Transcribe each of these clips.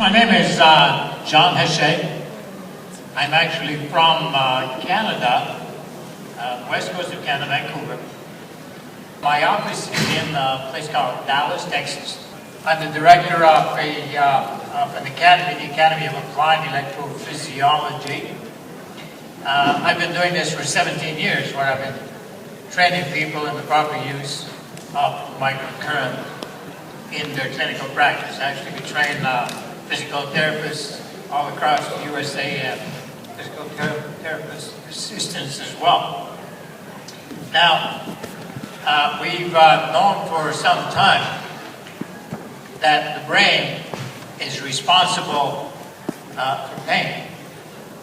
My name is John Hache. I'm actually from Canada, west coast of Canada, Vancouver. My office is in a place called Dallas, Texas. I'm the director of an academy, the Academy of Applied Electrophysiology. I've been doing this for 17 years, where I've been training people in the proper use of microcurrent in their clinical practice. Actually, we train physical therapists all across the USA and physical therapist assistants as well. Now, we've known for some time that the brain is responsible for pain.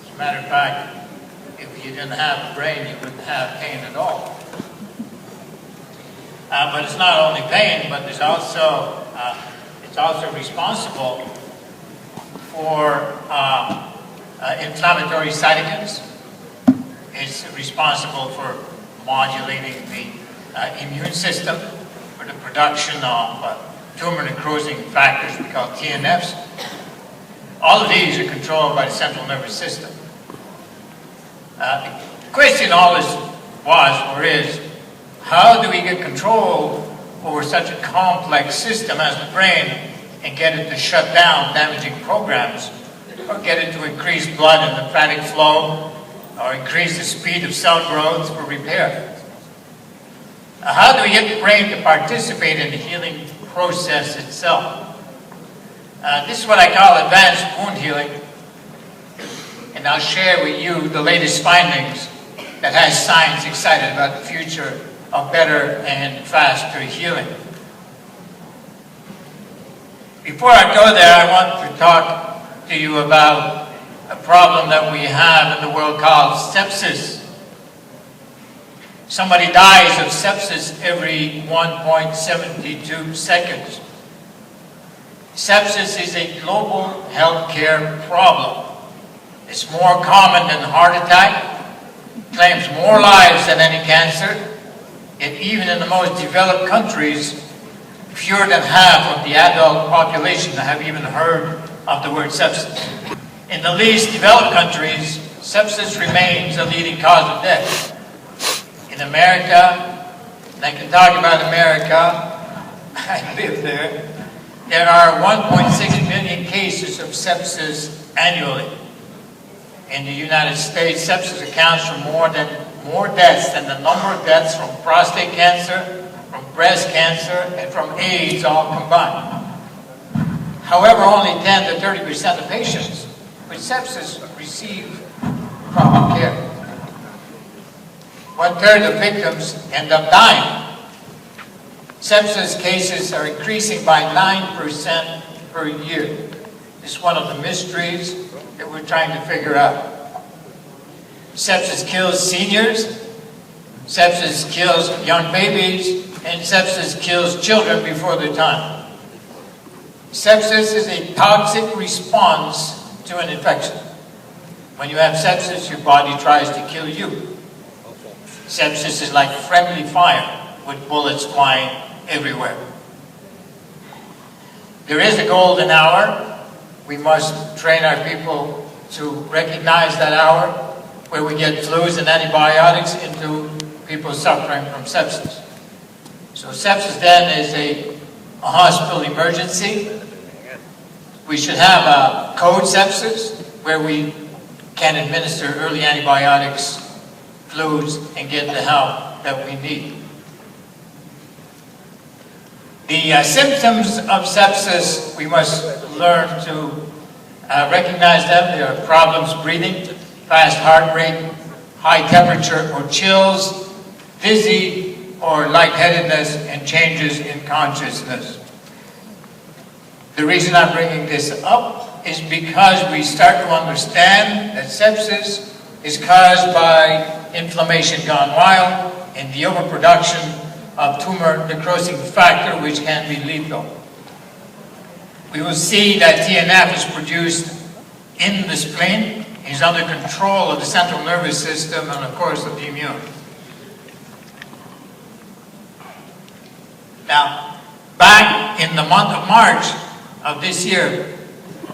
As a matter of fact, if you didn't have a brain, you wouldn't have pain at all. But it's not only pain, but it's also responsible for inflammatory cytokines. It's responsible for modulating the immune system, for the production of tumor necrosing factors we call TNFs. All of these are controlled by the central nervous system. The question always was, or is, how do we get control over such a complex system as the brain and get it to shut down damaging programs, or get it to increase blood and lymphatic flow, or increase the speed of cell growth for repair? How do we get the brain to participate in the healing process itself? This is what I call advanced wound healing, and I'll share with you the latest findings that has science excited about the future of better and faster healing. Before I go there, I want to talk to you about a problem that we have in the world called sepsis. Somebody dies of sepsis every 1.72 seconds. Sepsis is a global healthcare problem. It's more common than heart attack, claims more lives than any cancer, yet even in the most developed countries, fewer than half of the adult population have even heard of the word sepsis. In the least developed countries, sepsis remains a leading cause of death. In America, and I can talk about America, I live there are 1.6 million cases of sepsis annually. In the United States, sepsis accounts for more deaths than the number of deaths from prostate cancer, from breast cancer, and from AIDS all combined. However, only 10 to 30% of patients with sepsis receive proper care. 1/3 of victims end up dying. Sepsis cases are increasing by 9% per year. It's one of the mysteries that we're trying to figure out. Sepsis kills seniors, sepsis kills young babies, and sepsis kills children before their time. Sepsis is a toxic response to an infection. When you have sepsis, your body tries to kill you. Sepsis is like friendly fire with bullets flying everywhere. There is a golden hour. We must train our people to recognize that hour where we get fluids and antibiotics into people suffering from sepsis. So sepsis then is a hospital emergency. We should have a code sepsis where we can administer early antibiotics, fluids, and get the help that we need. The symptoms of sepsis, we must learn to recognize them. There are problems breathing, fast heart rate, high temperature or chills, dizzy or lightheadedness, and changes in consciousness. The reason I'm bringing this up is because we start to understand that sepsis is caused by inflammation gone wild and the overproduction of tumor necrosing factor, which can be lethal. We will see that TNF is produced in the spleen, is under control of the central nervous system and of course of the immune. Now, back in the month of March of this year,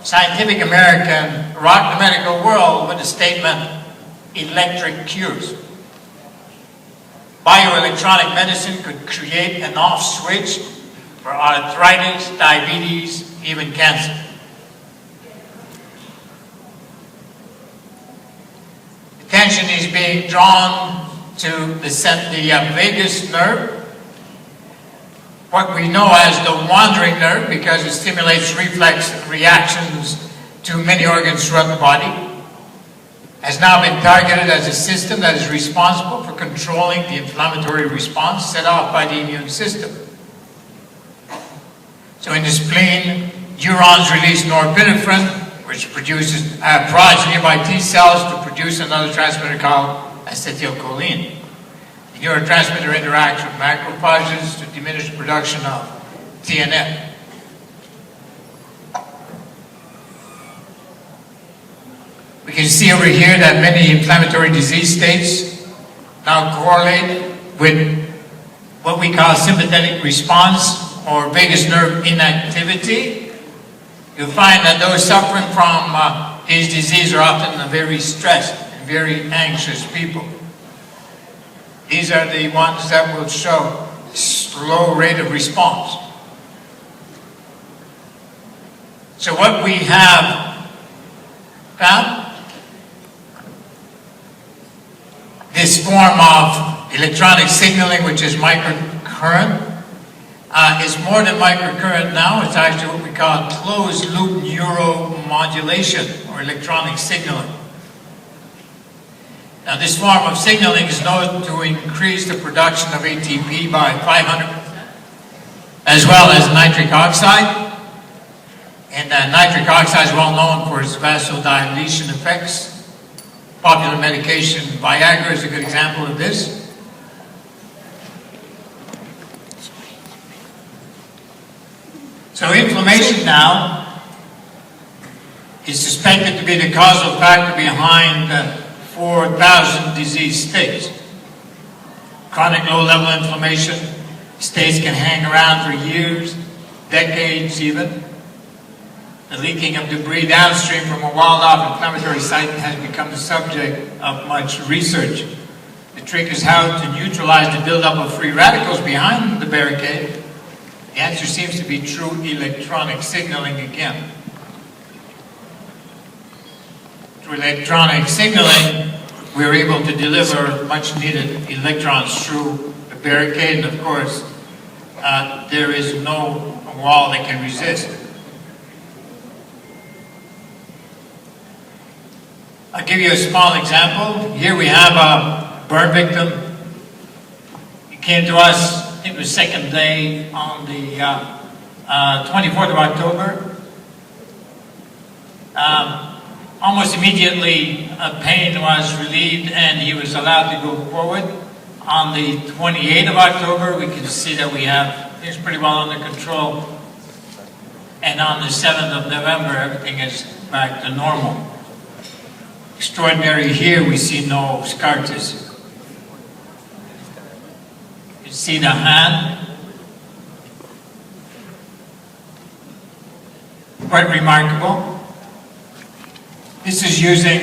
Scientific American rocked the medical world with the statement, electric cures. Bioelectronic medicine could create an off switch for arthritis, diabetes, even cancer. Attention is being drawn to the vagus nerve, what we know as the wandering nerve, because it stimulates reflex reactions to many organs throughout the body, has now been targeted as a system that is responsible for controlling the inflammatory response set off by the immune system. So in the spleen, neurons release norepinephrine, which produces progeny by T cells to produce another transmitter called acetylcholine. The neurotransmitter interacts with macrophages to diminish the production of TNF. We can see over here that many inflammatory disease states now correlate with what we call sympathetic response or vagus nerve inactivity. You'll find that those suffering from these diseases are often very stressed and very anxious people. These are the ones that will show slow rate of response. So what we have found, this form of electronic signaling, which is microcurrent, is more than microcurrent now. It's actually what we call closed-loop neuromodulation, or electronic signaling. Now, this form of signaling is known to increase the production of ATP by 500%, as well as nitric oxide. And nitric oxide is well known for its vasodilation effects. Popular medication, Viagra, is a good example of this. So inflammation now is suspected to be the causal factor behind 4,000 disease states. Chronic low-level inflammation states can hang around for years, decades even. The leaking of debris downstream from a walled-off inflammatory site has become the subject of much research. The trick is how to neutralize the buildup of free radicals behind the barricade. The answer seems to be true electronic signaling again. Through electronic signaling, we're able to deliver much needed electrons through the barricade, and of course, there is no wall that can resist. I'll give you a small example. Here we have a burn victim. He came to us, I think it was second day on the 24th of October. Almost immediately, pain was relieved and he was allowed to go forward. On the 28th of October, we can see that we have things pretty well under control. And on the 7th of November, everything is back to normal. Extraordinary here, we see no scar tissue. You see the hand. Quite remarkable. This is using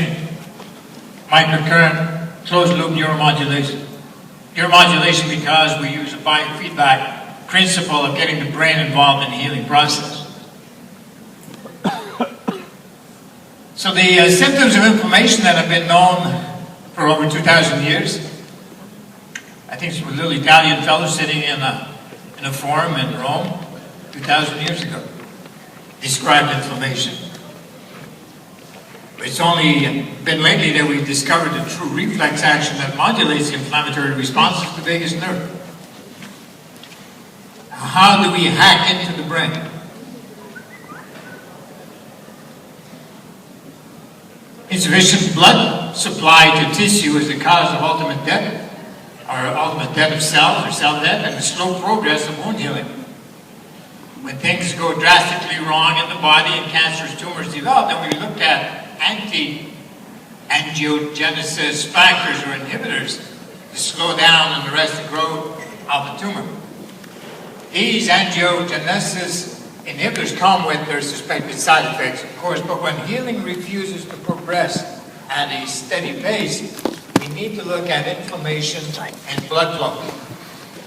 microcurrent closed-loop neuromodulation. Neuromodulation because we use a biofeedback principle of getting the brain involved in the healing process. So the symptoms of inflammation that have been known for over 2,000 years, I think it's a little Italian fellow sitting in a forum in Rome 2,000 years ago, described inflammation. It's only been lately that we've discovered a true reflex action that modulates the inflammatory responses to the vagus nerve. How do we hack into the brain? Insufficient blood supply to tissue is the cause of ultimate death, or ultimate death of cells, or cell death, and the slow progress of wound healing. When things go drastically wrong in the body and cancerous tumors develop, then we look at angiogenesis factors or inhibitors to slow down and arrest the growth of the tumor. These angiogenesis Inhibitors come with their suspected side effects, of course, but when healing refuses to progress at a steady pace, we need to look at inflammation and blood flow.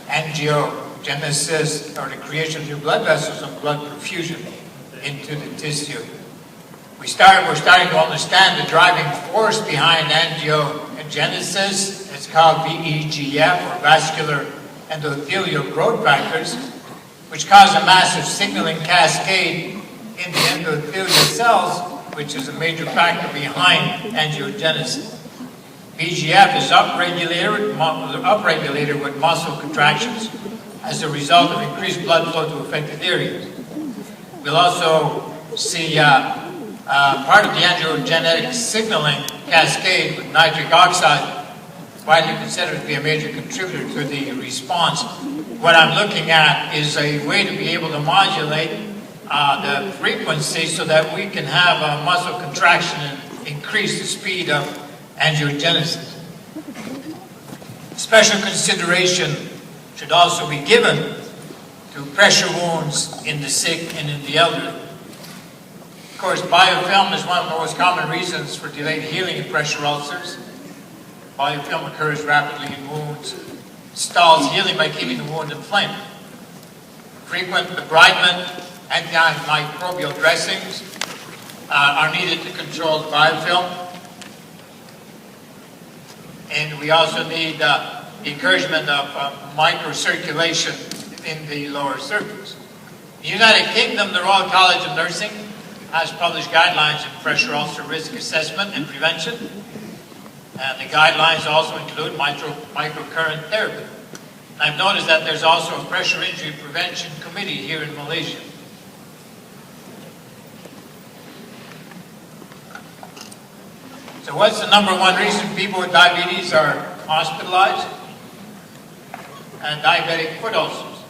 Angiogenesis, or the creation of new blood vessels and blood perfusion into the tissue. We're starting to understand the driving force behind angiogenesis. It's called VEGF, or vascular endothelial growth factors, which cause a massive signaling cascade in the endothelial cells, which is a major factor behind angiogenesis. VEGF is upregulated with muscle contractions as a result of increased blood flow to affected areas. We'll also see part of the angiogenic signaling cascade with nitric oxide, widely considered to be a major contributor to the response. What I'm looking at is a way to be able to modulate the frequency so that we can have a muscle contraction and increase the speed of angiogenesis. Special consideration should also be given to pressure wounds in the sick and in the elderly. Of course, biofilm is one of the most common reasons for delayed healing in pressure ulcers. Biofilm occurs rapidly in wounds, stalls healing by keeping the wound inflamed. Frequent debridement, antimicrobial dressings are needed to control the biofilm. And we also need the encouragement of microcirculation in the lower cervix. In the United Kingdom, the Royal College of Nursing has published guidelines in pressure ulcer risk assessment and prevention. And the guidelines also include microcurrent therapy. And I've noticed that there's also a pressure injury prevention committee here in Malaysia. So what's the number one reason people with diabetes are hospitalized? And diabetic foot ulcers.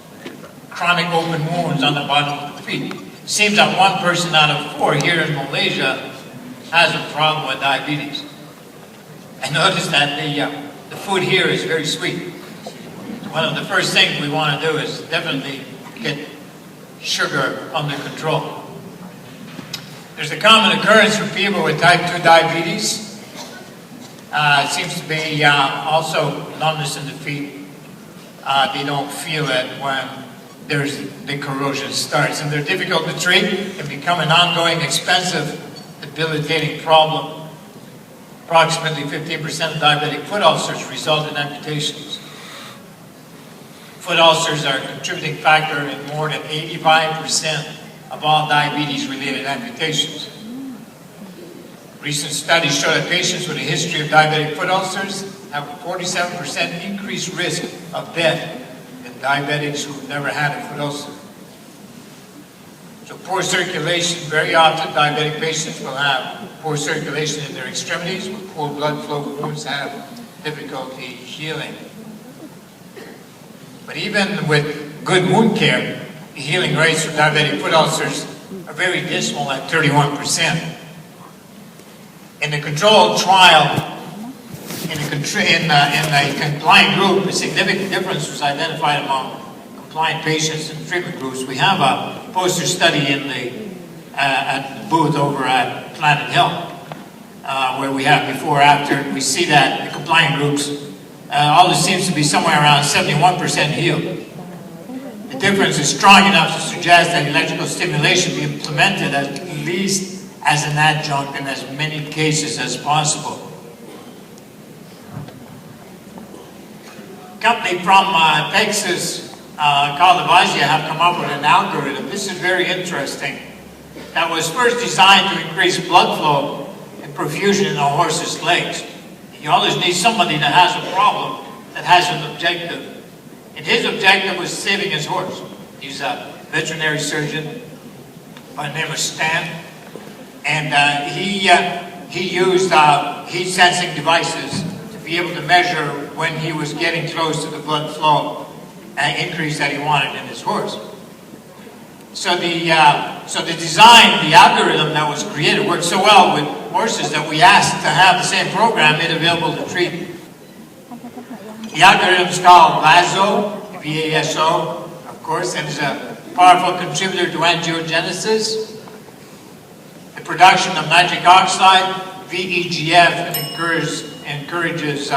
Chronic open wounds on the bottom of the feet. It seems that 1 person out of 4 here in Malaysia has a problem with diabetes. I noticed that the food here is very sweet. One of the first things we want to do is definitely get sugar under control. There's a common occurrence for people with type 2 diabetes. It seems to be also numbness in the feet. They don't feel it when the corrosion starts. And they're difficult to treat and become an ongoing, expensive, debilitating problem. Approximately 15% of diabetic foot ulcers result in amputations. Foot ulcers are a contributing factor in more than 85% of all diabetes-related amputations. Recent studies show that patients with a history of diabetic foot ulcers have a 47% increased risk of death than diabetics who've never had a foot ulcer. So poor circulation, very often diabetic patients will have poor circulation in their extremities. With poor blood flow, wounds have difficulty healing. But even with good wound care, the healing rates for diabetic foot ulcers are very dismal at 31%. In the controlled trial, in a compliant group, a significant difference was identified among compliant patients in treatment groups. We have a poster study in at the booth over at Planet Health, where we have before, after. We see that the compliant groups, all this seems to be somewhere around 71% healed. The difference is strong enough to suggest that electrical stimulation be implemented at least as an adjunct in as many cases as possible. A company from Texas called Hache have come up with an algorithm. This is very interesting. That was first designed to increase blood flow and perfusion in a horse's legs. You always need somebody that has a problem, that has an objective. And his objective was saving his horse. He's a veterinary surgeon by the name of Stan. And he used heat sensing devices to be able to measure when he was getting close to the blood flow increase that he wanted in his horse. So the design, the algorithm that was created worked so well with horses that we asked to have the same program made available to treat. The algorithm is called VASO, V-A-S-O, of course, and it's a powerful contributor to angiogenesis, the production of nitric oxide, VEGF, and encourages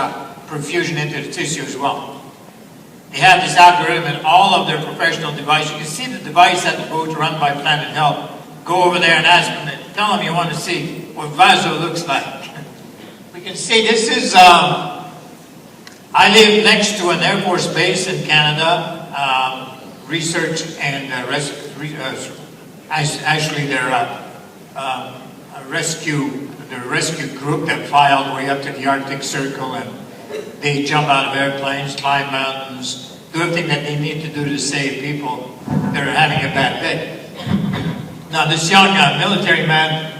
perfusion into the tissue as well. They have this algorithm in all of their professional devices. You can see the device at the booth run by Planet Health. Go over there and ask them, tell them you want to see what Vaso looks like. We can see this is, I live next to an Air Force base in Canada, research and actually their rescue group that fly all the way up to the Arctic Circle, and they jump out of airplanes, climb mountains, do everything that they need to do to save people that are having a bad day. Now this young military man,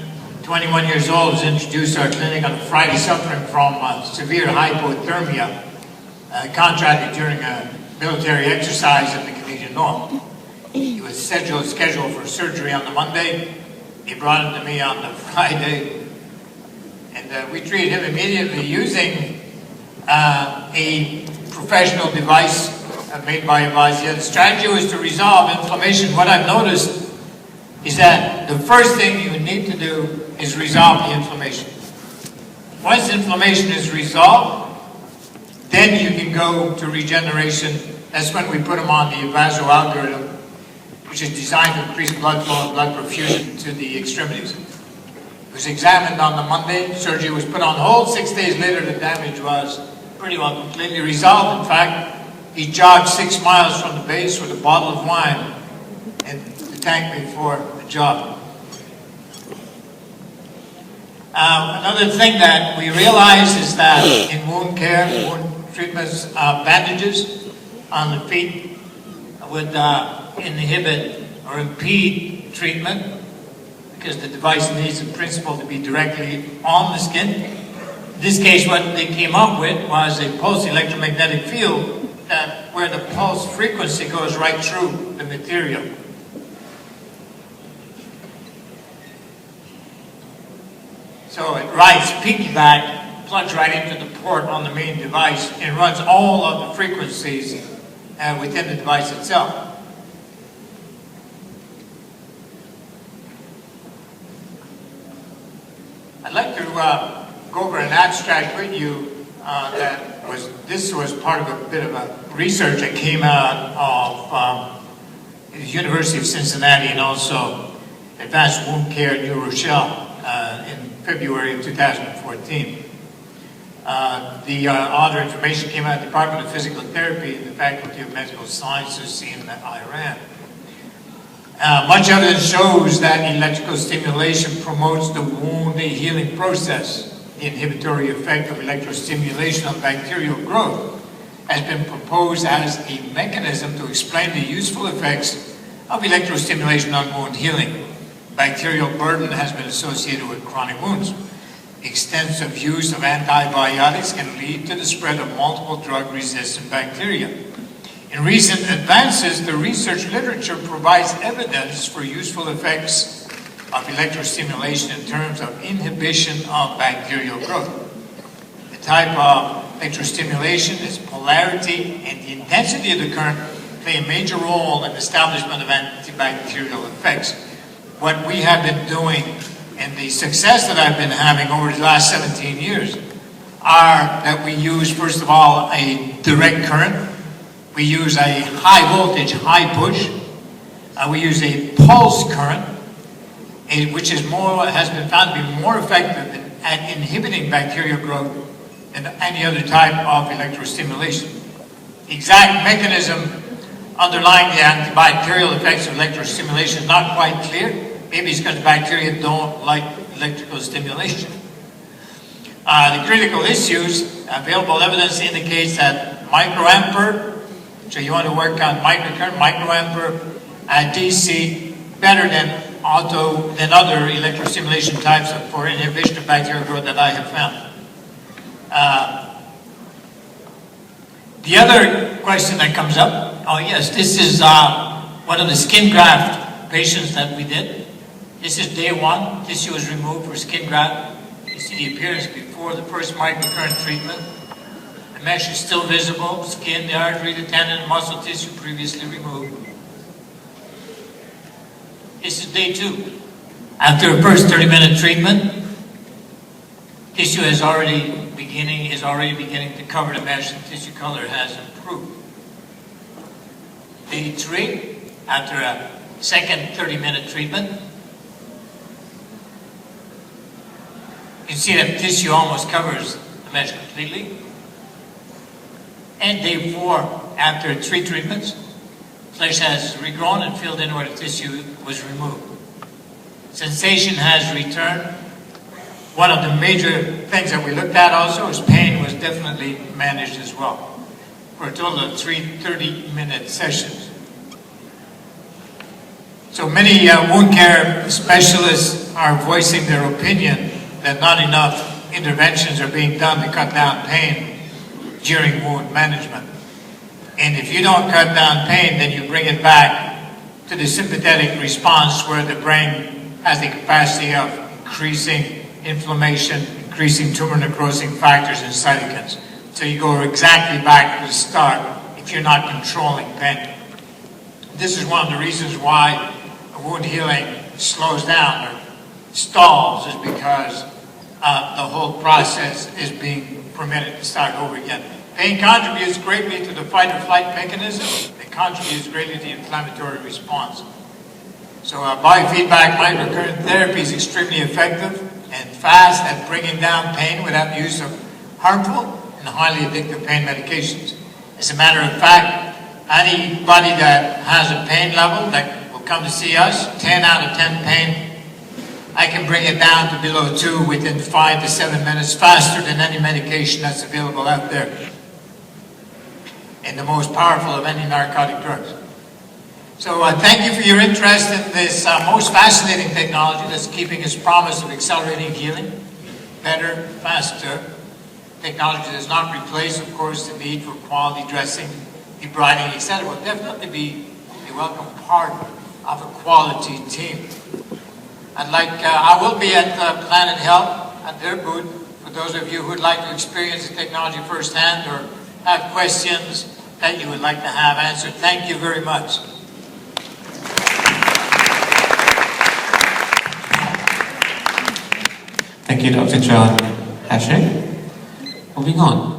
21 years old, was introduced to our clinic on a Friday suffering from severe hypothermia, contracted during a military exercise in the Canadian North. He was scheduled for surgery on the Monday. He brought him to me on the Friday, and we treated him immediately using a professional device made by Avasia. The strategy was to resolve inflammation. What I've noticed is that the first thing you need to do is resolve the inflammation. Once inflammation is resolved, then you can go to regeneration. That's when we put them on the Vaso algorithm, which is designed to increase blood flow and blood perfusion to the extremities. It was examined on the Monday, surgery was put on hold. 6 days later, the damage was pretty well completely resolved. In fact, he jogged 6 miles from the base with a bottle of wine and to thank me for the job. Another thing that we realize is that in wound care, wound treatments, bandages on the feet would inhibit or impede treatment because the device needs in principle to be directly on the skin. In this case, what they came up with was a pulse electromagnetic field where the pulse frequency goes right through the material. So it rides piggyback, plugs right into the port on the main device, and runs all of the frequencies within the device itself. I'd like to go over an abstract with you this was part of a bit of a research that came out of the University of Cincinnati and also Advanced Wound Care in New Rochelle in February of 2014. The author information came out of the Department of Physical Therapy in the Faculty of Medical Sciences in Iran. Much evidence shows that electrical stimulation promotes the wound healing process. The inhibitory effect of electrostimulation on bacterial growth has been proposed as a mechanism to explain the useful effects of electrostimulation on wound healing. Bacterial burden has been associated with chronic wounds. Extensive use of antibiotics can lead to the spread of multiple drug-resistant bacteria. In recent advances, the research literature provides evidence for useful effects of electrostimulation in terms of inhibition of bacterial growth. The type of electrostimulation, its polarity, and the intensity of the current play a major role in the establishment of antibacterial effects. What we have been doing and the success that I've been having over the last 17 years are that we use, first of all, a direct current. We use a high voltage, high push. We use a pulse current, which has been found to be more effective at inhibiting bacterial growth than any other type of electrostimulation. The exact mechanism underlying the antibacterial effects of electrostimulation is not quite clear. Maybe it's because bacteria don't like electrical stimulation. The critical issues, available evidence indicates that microampere, so you want to work on microcurrent, microampere, DC, better than other electrostimulation types for inhibition of bacterial growth that I have found. The other question that comes up, oh yes, this is one of the skin graft patients that we did. This is day one. Tissue was removed for skin graft. You see the appearance before the first microcurrent treatment. The mesh is still visible. Skin, the artery, the tendon, and muscle tissue previously removed. This is day 2. After the first 30-minute treatment, tissue is already beginning to cover the mesh, and tissue color has improved. Day 3, after a second 30-minute treatment, you can see that tissue almost covers the mesh completely. And day 4, after 3 treatments, flesh has regrown and filled in where the tissue was removed. Sensation has returned. One of the major things that we looked at also is pain was definitely managed as well, for a total of 3 30-minute sessions. So many wound care specialists are voicing their opinion that not enough interventions are being done to cut down pain during wound management. And if you don't cut down pain, then you bring it back to the sympathetic response where the brain has the capacity of increasing inflammation, increasing tumor necrosing factors and cytokines. So you go exactly back to the start if you're not controlling pain. This is one of the reasons why wound healing slows down or stalls, is because the whole process is being permitted to start over again. Pain contributes greatly to the fight or flight mechanism. It contributes greatly to the inflammatory response. So biofeedback microcurrent therapy is extremely effective and fast at bringing down pain without the use of harmful and highly addictive pain medications. As a matter of fact, anybody that has a pain level that will come to see us, 10 out of 10 pain, I can bring it down to below 2 within 5 to 7 minutes, faster than any medication that's available out there, and the most powerful of any narcotic drugs. So thank you for your interest in this most fascinating technology that's keeping its promise of accelerating healing, better, faster. Technology does not replace, of course, the need for quality dressing, debriding, etc. Will definitely be a welcome part of a quality team. I will be at Planet Health at their booth for those of you who would like to experience the technology firsthand or have questions that you would like to have answered. Thank you very much. Thank you, Dr. John Hache. Moving on.